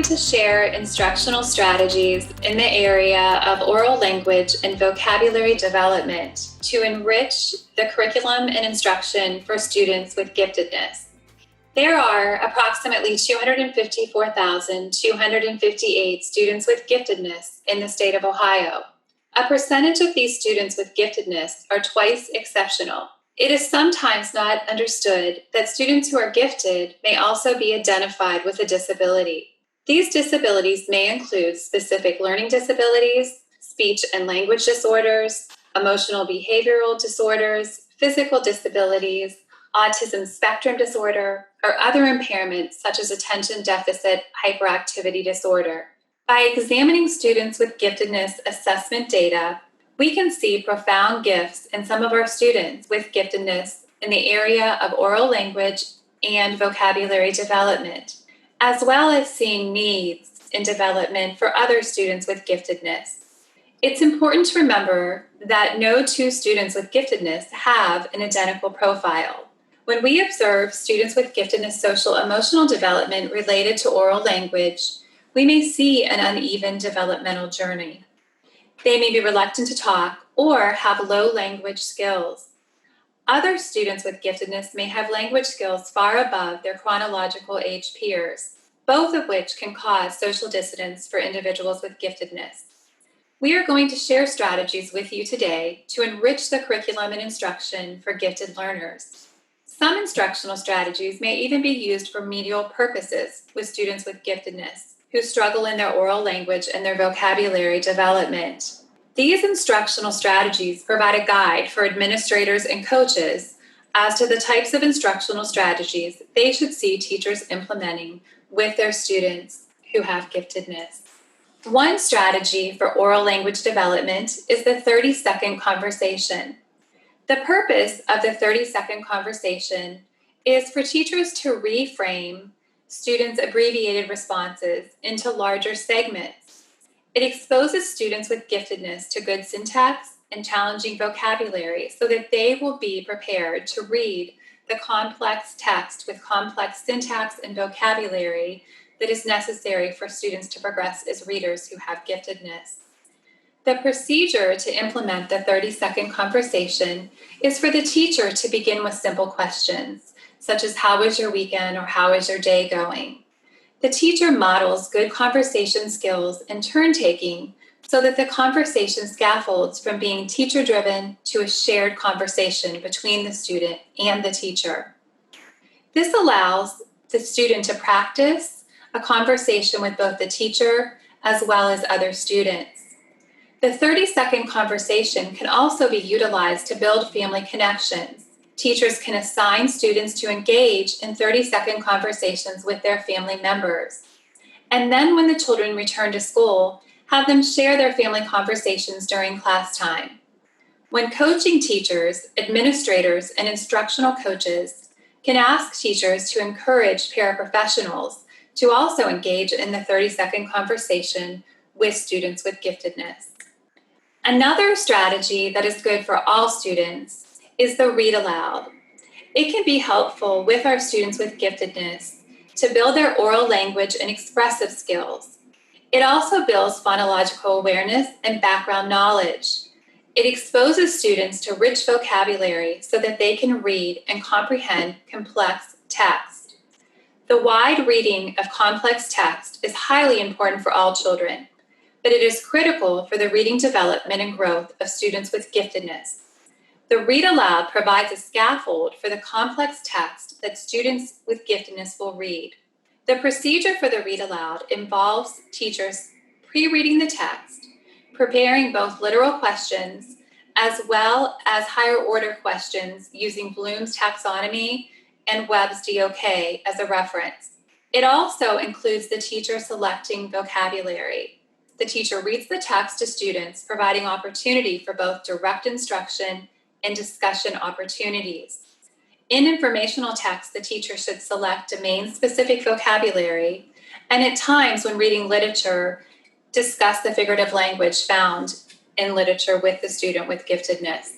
to share instructional strategies in the area of oral language and vocabulary development to enrich the curriculum and instruction for students with giftedness. There are approximately 254,258 students with giftedness in the state of Ohio. A percentage of these students with giftedness are twice exceptional. It is sometimes not understood that students who are gifted may also be identified with a disability. These disabilities may include specific learning disabilities, speech and language disorders, emotional behavioral disorders, physical disabilities, autism spectrum disorder, or other impairments such as attention deficit hyperactivity disorder. By examining students with giftedness assessment data, we can see profound gifts in some of our students with giftedness in the area of oral language and vocabulary development, as well as seeing needs in development for other students with giftedness. It's important to remember that no two students with giftedness have an identical profile. When we observe students with giftedness social emotional development related to oral language, we may see an uneven developmental journey. They may be reluctant to talk or have low language skills. Other students with giftedness may have language skills far above their chronological age peers, both of which can cause social dissonance for individuals with giftedness. We are going to share strategies with you today to enrich the curriculum and instruction for gifted learners. Some instructional strategies may even be used for remedial purposes with students with giftedness who struggle in their oral language and their vocabulary development. These instructional strategies provide a guide for administrators and coaches as to the types of instructional strategies they should see teachers implementing with their students who have giftedness. One strategy for oral language development is the 30-second conversation. The purpose of the 30-second conversation is for teachers to reframe students' abbreviated responses into larger segments. It exposes students with giftedness to good syntax and challenging vocabulary so that they will be prepared to read the complex text with complex syntax and vocabulary that is necessary for students to progress as readers who have giftedness. The procedure to implement the 30-second conversation is for the teacher to begin with simple questions, such as how was your weekend or how is your day going? The teacher models good conversation skills and turn-taking so that the conversation scaffolds from being teacher-driven to a shared conversation between the student and the teacher. This allows the student to practice a conversation with both the teacher as well as other students. The 30-second conversation can also be utilized to build family connections. Teachers can assign students to engage in 30-second conversations with their family members. And then when the children return to school, have them share their family conversations during class time. When coaching teachers, administrators, and instructional coaches can ask teachers to encourage paraprofessionals to also engage in the 30-second conversation with students with giftedness. Another strategy that is good for all students is the read aloud. It can be helpful with our students with giftedness to build their oral language and expressive skills. It also builds phonological awareness and background knowledge. It exposes students to rich vocabulary so that they can read and comprehend complex text. The wide reading of complex text is highly important for all children, but it is critical for the reading development and growth of students with giftedness. The read aloud provides a scaffold for the complex text that students with giftedness will read. The procedure for the read aloud involves teachers pre-reading the text, preparing both literal questions as well as higher order questions using Bloom's taxonomy and Webb's DOK as a reference. It also includes the teacher selecting vocabulary. The teacher reads the text to students, providing opportunity for both direct instruction and discussion opportunities. In informational text, the teacher should select domain-specific vocabulary, and at times when reading literature, discuss the figurative language found in literature with the student with giftedness.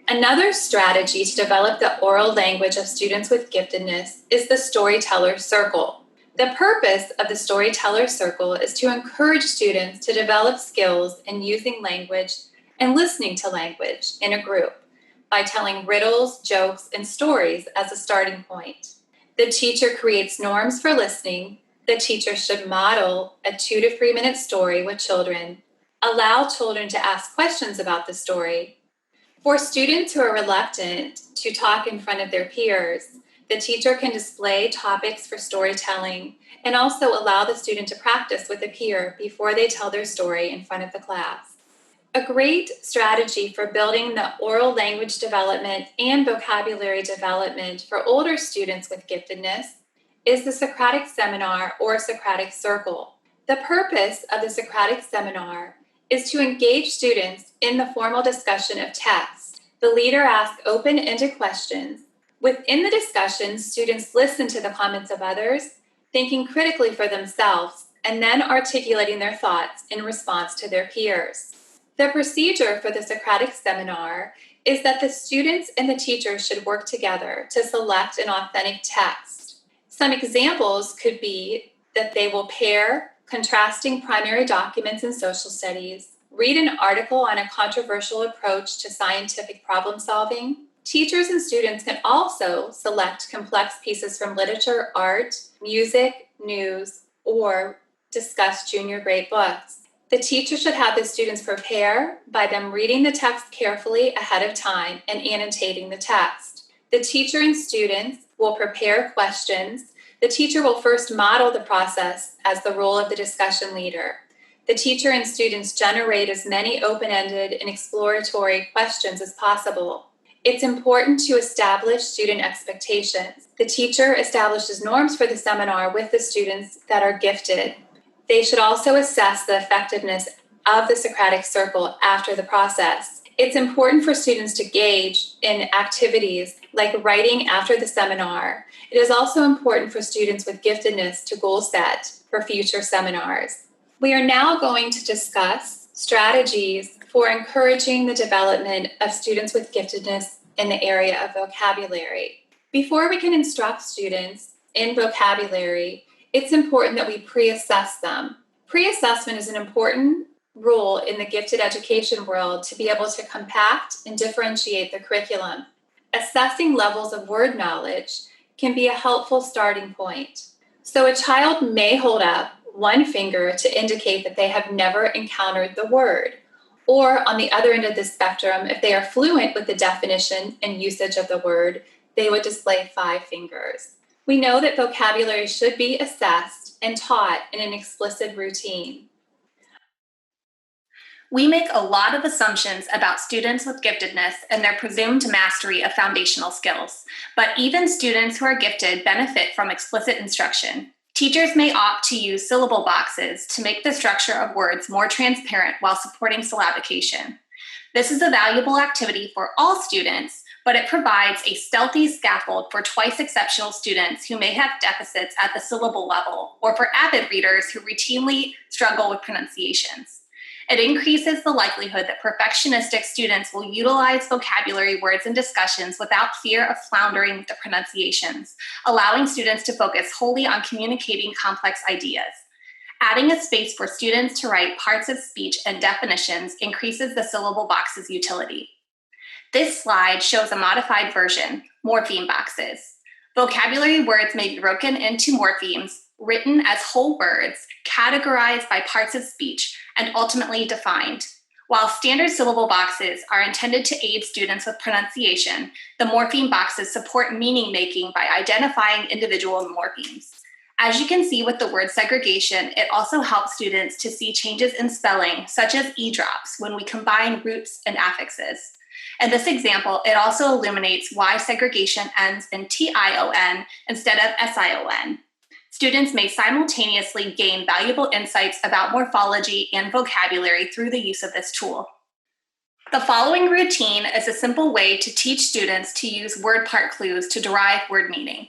Another strategy to develop the oral language of students with giftedness is the storyteller circle, The purpose of the Storyteller Circle is to encourage students to develop skills in using language and listening to language in a group by telling riddles, jokes, and stories as a starting point. The teacher creates norms for listening. The teacher should model a 2 to 3 minute story with children, allow children to ask questions about the story. For students who are reluctant to talk in front of their peers, the teacher can display topics for storytelling and also allow the student to practice with a peer before they tell their story in front of the class. A great strategy for building the oral language development and vocabulary development for older students with giftedness is the Socratic Seminar or Socratic Circle. The purpose of the Socratic Seminar is to engage students in the formal discussion of text. The leader asks open-ended questions. Within the discussion, students listen to the comments of others, thinking critically for themselves, and then articulating their thoughts in response to their peers. The procedure for the Socratic Seminar is that the students and the teacher should work together to select an authentic text. Some examples could be that they will pair contrasting primary documents in social studies, read an article on a controversial approach to scientific problem solving. Teachers and students can also select complex pieces from literature, art, music, news, or discuss junior grade books. The teacher should have the students prepare by them reading the text carefully ahead of time and annotating the text. The teacher and students will prepare questions. The teacher will first model the process as the role of the discussion leader. The teacher and students generate as many open-ended and exploratory questions as possible. It's important to establish student expectations. The teacher establishes norms for the seminar with the students that are gifted. They should also assess the effectiveness of the Socratic Circle after the process. It's important for students to engage in activities like writing after the seminar. It is also important for students with giftedness to goal set for future seminars. We are now going to discuss strategies for encouraging the development of students with giftedness in the area of vocabulary. Before we can instruct students in vocabulary, it's important that we pre-assess them. Pre-assessment is an important role in the gifted education world to be able to compact and differentiate the curriculum. Assessing levels of word knowledge can be a helpful starting point. So a child may hold up one finger to indicate that they have never encountered the word. Or on the other end of the spectrum, if they are fluent with the definition and usage of the word, they would display 5 fingers. We know that vocabulary should be assessed and taught in an explicit routine. We make a lot of assumptions about students with giftedness and their presumed mastery of foundational skills, but even students who are gifted benefit from explicit instruction. Teachers may opt to use syllable boxes to make the structure of words more transparent while supporting syllabication. This is a valuable activity for all students, but it provides a stealthy scaffold for twice exceptional students who may have deficits at the syllable level, or for avid readers who routinely struggle with pronunciations. It increases the likelihood that perfectionistic students will utilize vocabulary words in discussions without fear of floundering with the pronunciations, allowing students to focus wholly on communicating complex ideas. Adding a space for students to write parts of speech and definitions increases the syllable box's utility. This slide shows a modified version, morpheme boxes. Vocabulary words may be broken into morphemes, written as whole words, categorized by parts of speech, and ultimately defined. While standard syllable boxes are intended to aid students with pronunciation, the morpheme boxes support meaning making by identifying individual morphemes. As you can see with the word segregation, it also helps students to see changes in spelling, such as e-drops, when we combine roots and affixes. In this example, it also illuminates why segregation ends in TION instead of SION. Students may simultaneously gain valuable insights about morphology and vocabulary through the use of this tool. The following routine is a simple way to teach students to use word part clues to derive word meaning.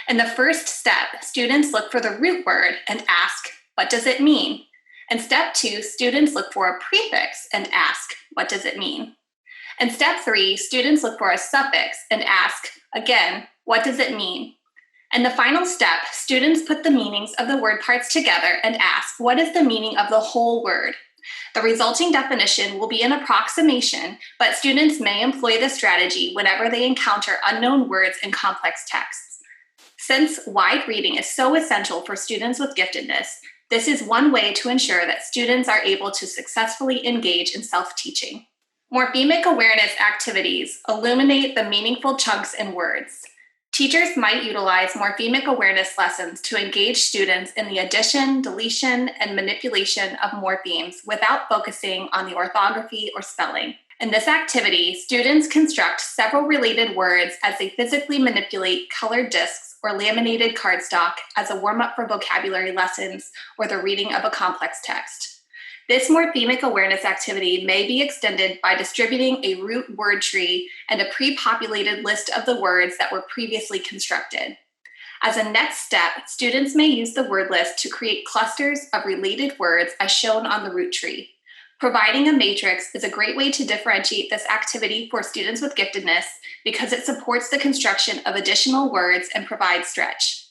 In the first step, students look for the root word and ask, what does it mean? In step 2, students look for a prefix and ask, what does it mean? In step 3, students look for a suffix and ask, again, what does it mean? In the final step, students put the meanings of the word parts together and ask, what is the meaning of the whole word? The resulting definition will be an approximation, but students may employ this strategy whenever they encounter unknown words in complex texts. Since wide reading is so essential for students with giftedness, this is one way to ensure that students are able to successfully engage in self-teaching. Morphemic awareness activities illuminate the meaningful chunks in words. Teachers might utilize morphemic awareness lessons to engage students in the addition, deletion, and manipulation of morphemes without focusing on the orthography or spelling. In this activity, students construct several related words as they physically manipulate colored discs or laminated cardstock as a warm-up for vocabulary lessons or the reading of a complex text. This morphemic awareness activity may be extended by distributing a root word tree and a pre-populated list of the words that were previously constructed. As a next step, students may use the word list to create clusters of related words as shown on the root tree. Providing a matrix is a great way to differentiate this activity for students with giftedness because it supports the construction of additional words and provides stretch.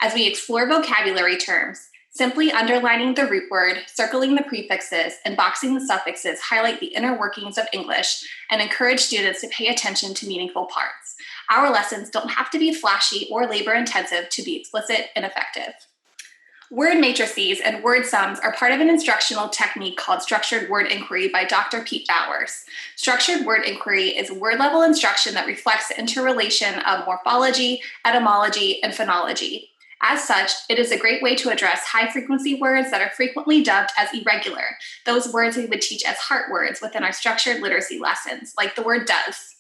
As we explore vocabulary terms, simply underlining the root word, circling the prefixes, and boxing the suffixes highlight the inner workings of English and encourage students to pay attention to meaningful parts. Our lessons don't have to be flashy or labor-intensive to be explicit and effective. Word matrices and word sums are part of an instructional technique called structured word inquiry by Dr. Pete Bowers. Structured word inquiry is word-level instruction that reflects the interrelation of morphology, etymology, and phonology. As such, it is a great way to address high-frequency words that are frequently dubbed as irregular, those words we would teach as heart words within our structured literacy lessons, like the word does.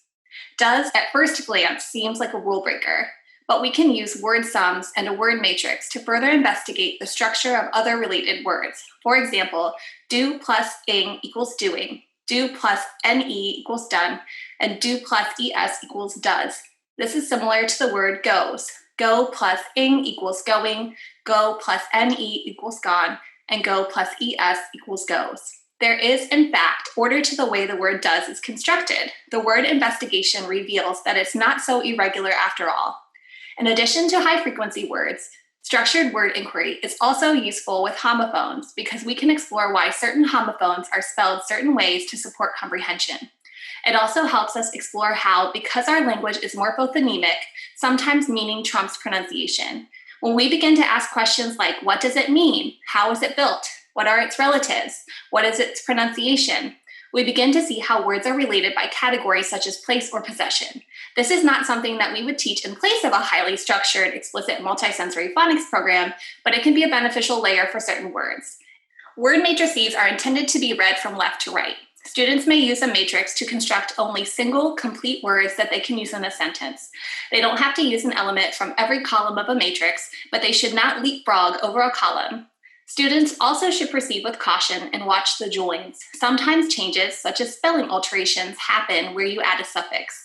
Does, at first glance, seems like a rule breaker, but we can use word sums and a word matrix to further investigate the structure of other related words. For example, do plus ing equals doing, do plus ne equals done, and do plus es equals does. This is similar to the word goes. Go plus ing equals going, go plus ne equals gone, and go plus es equals goes. There is, in fact, order to the way the word does is constructed. The word investigation reveals that it's not so irregular after all. In addition to high-frequency words, structured word inquiry is also useful with homophones because we can explore why certain homophones are spelled certain ways to support comprehension. It also helps us explore how, because our language is morphophonemic, sometimes meaning trumps pronunciation. When we begin to ask questions like, what does it mean? How is it built? What are its relatives? What is its pronunciation? We begin to see how words are related by categories such as place or possession. This is not something that we would teach in place of a highly structured, explicit multisensory phonics program, but it can be a beneficial layer for certain words. Word matrices are intended to be read from left to right. Students may use a matrix to construct only single, complete words that they can use in a sentence. They don't have to use an element from every column of a matrix, but they should not leapfrog over a column. Students also should proceed with caution and watch the joins. Sometimes changes, such as spelling alterations, happen where you add a suffix.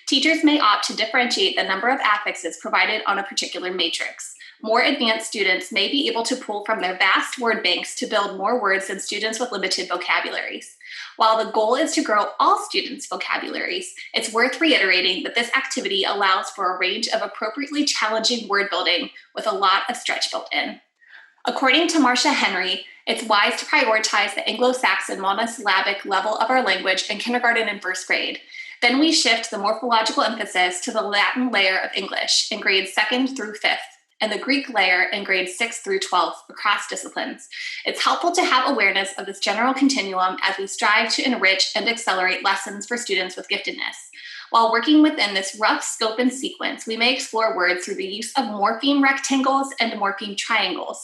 Teachers may opt to differentiate the number of affixes provided on a particular matrix. More advanced students may be able to pull from their vast word banks to build more words than students with limited vocabularies. While the goal is to grow all students' vocabularies, it's worth reiterating that this activity allows for a range of appropriately challenging word building with a lot of stretch built in. According to Marcia Henry, it's wise to prioritize the Anglo-Saxon monosyllabic level of our language in kindergarten and first grade. Then we shift the morphological emphasis to the Latin layer of English in grades 2nd through 5th, and the Greek layer in grades 6 through 12 across disciplines. It's helpful to have awareness of this general continuum as we strive to enrich and accelerate lessons for students with giftedness. While working within this rough scope and sequence, we may explore words through the use of morpheme rectangles and morpheme triangles.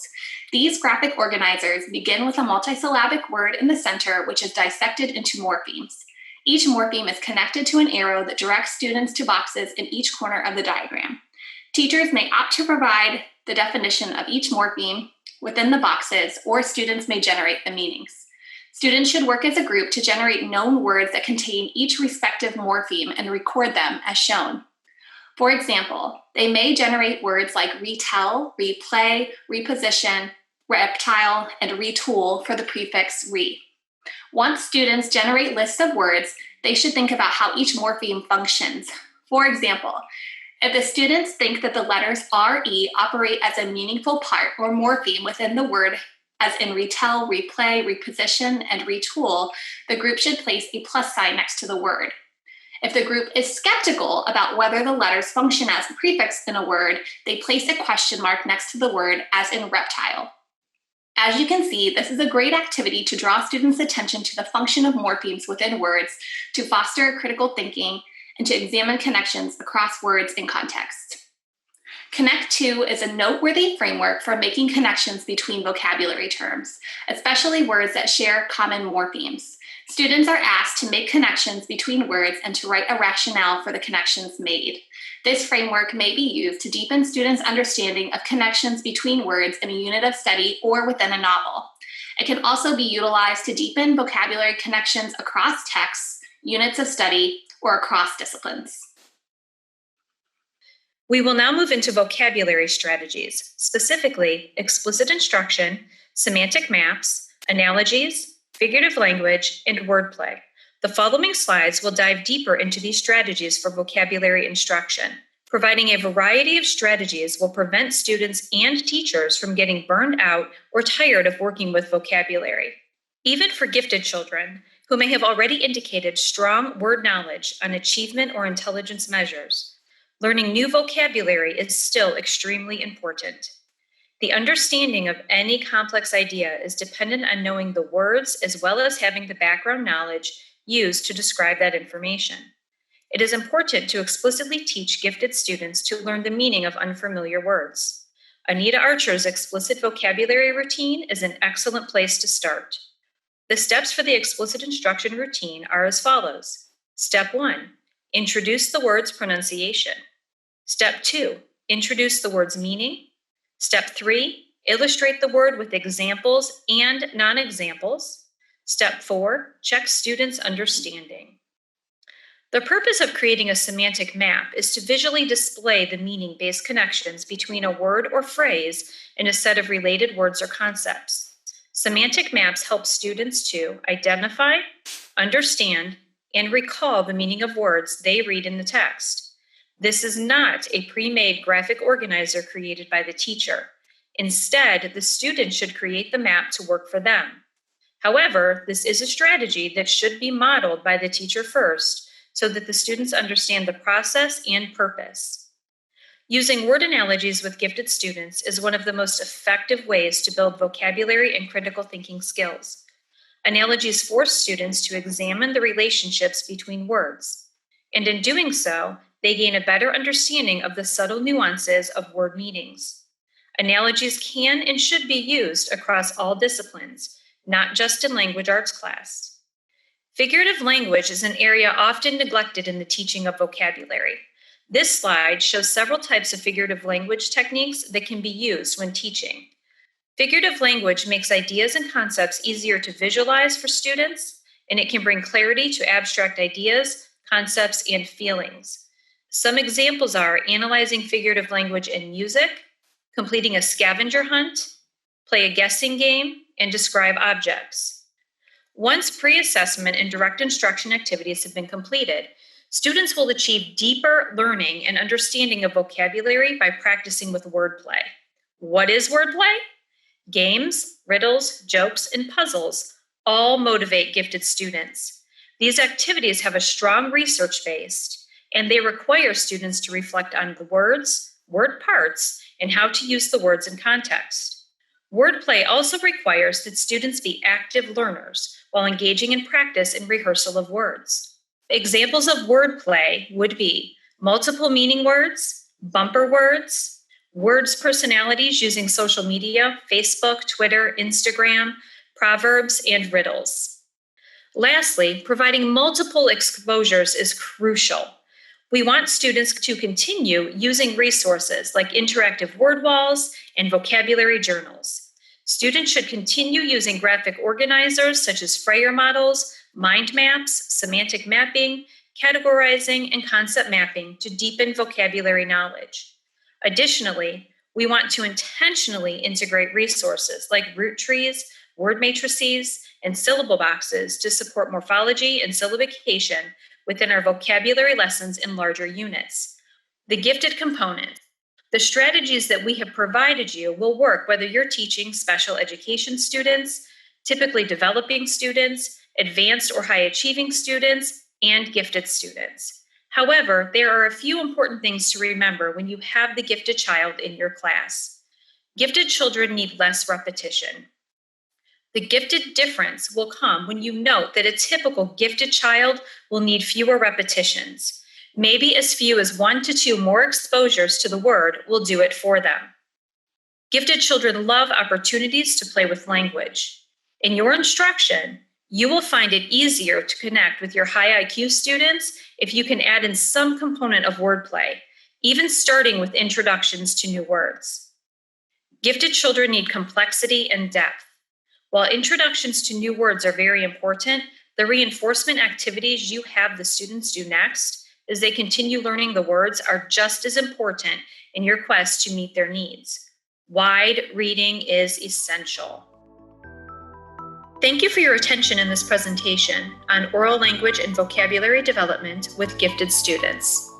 These graphic organizers begin with a multisyllabic word in the center, which is dissected into morphemes. Each morpheme is connected to an arrow that directs students to boxes in each corner of the diagram. Teachers may opt to provide the definition of each morpheme within the boxes, or students may generate the meanings. Students should work as a group to generate known words that contain each respective morpheme and record them as shown. For example, they may generate words like retell, replay, reposition, reptile, and retool for the prefix re. Once students generate lists of words, they should think about how each morpheme functions. For example, If the students think that the letters R, E operate as a meaningful part or morpheme within the word, as in retell, replay, reposition, and retool, the group should place a plus sign next to the word. If the group is skeptical about whether the letters function as a prefix in a word, they place a question mark next to the word, as in reptile. As you can see, this is a great activity to draw students' attention to the function of morphemes within words, to foster critical thinking, and to examine connections across words and context. Connect 2 is a noteworthy framework for making connections between vocabulary terms, especially words that share common morphemes. Students are asked to make connections between words and to write a rationale for the connections made. This framework may be used to deepen students' understanding of connections between words in a unit of study or within a novel. It can also be utilized to deepen vocabulary connections across texts, units of study, or across disciplines. We will now move into vocabulary strategies, specifically explicit instruction, semantic maps, analogies, figurative language, and wordplay. The following slides will dive deeper into these strategies for vocabulary instruction. Providing a variety of strategies will prevent students and teachers from getting burned out or tired of working with vocabulary. Even for gifted children, who may have already indicated strong word knowledge on achievement or intelligence measures, learning new vocabulary is still extremely important. The understanding of any complex idea is dependent on knowing the words as well as having the background knowledge used to describe that information. It is important to explicitly teach gifted students to learn the meaning of unfamiliar words. Anita Archer's explicit vocabulary routine is an excellent place to start. The steps for the explicit instruction routine are as follows. Step 1, introduce the word's pronunciation. Step 2, introduce the word's meaning. Step 3, illustrate the word with examples and non-examples. Step 4, check students' understanding. The purpose of creating a semantic map is to visually display the meaning-based connections between a word or phrase and a set of related words or concepts. Semantic maps help students to identify, understand, and recall the meaning of words they read in the text. This is not a pre-made graphic organizer created by the teacher. Instead, the student should create the map to work for them. However, this is a strategy that should be modeled by the teacher first so that the students understand the process and purpose. Using word analogies with gifted students is one of the most effective ways to build vocabulary and critical thinking skills. Analogies force students to examine the relationships between words, and in doing so, they gain a better understanding of the subtle nuances of word meanings. Analogies can and should be used across all disciplines, not just in language arts class. Figurative language is an area often neglected in the teaching of vocabulary. This slide shows several types of figurative language techniques that can be used when teaching. Figurative language makes ideas and concepts easier to visualize for students, and it can bring clarity to abstract ideas, concepts, and feelings. Some examples are analyzing figurative language in music, completing a scavenger hunt, play a guessing game, and describe objects. Once pre-assessment and direct instruction activities have been completed, students will achieve deeper learning and understanding of vocabulary by practicing with wordplay. What is wordplay? Games, riddles, jokes, and puzzles all motivate gifted students. These activities have a strong research base, and they require students to reflect on the words, word parts, and how to use the words in context. Wordplay also requires that students be active learners while engaging in practice and rehearsal of words. Examples of wordplay would be multiple meaning words, bumper words, words personalities using social media, Facebook, Twitter, Instagram, proverbs, and riddles. Lastly, providing multiple exposures is crucial. We want students to continue using resources like interactive word walls and vocabulary journals. Students should continue using graphic organizers such as Freyer models, mind maps, semantic mapping, categorizing, and concept mapping to deepen vocabulary knowledge. Additionally, we want to intentionally integrate resources like root trees, word matrices, and syllable boxes to support morphology and syllabication within our vocabulary lessons in larger units. The gifted component. The strategies that we have provided you will work whether you're teaching special education students, typically developing students, advanced or high achieving students, and gifted students. However, there are a few important things to remember when you have the gifted child in your class. Gifted children need less repetition. The gifted difference will come when you note that a typical gifted child will need fewer repetitions. Maybe as few as 1 to 2 more exposures to the word will do it for them. Gifted children love opportunities to play with language. In your instruction, you will find it easier to connect with your high IQ students if you can add in some component of wordplay, even starting with introductions to new words. Gifted children need complexity and depth. While introductions to new words are very important, the reinforcement activities you have the students do next as they continue learning the words are just as important in your quest to meet their needs. Wide reading is essential. Thank you for your attention in this presentation on oral language and vocabulary development with gifted students.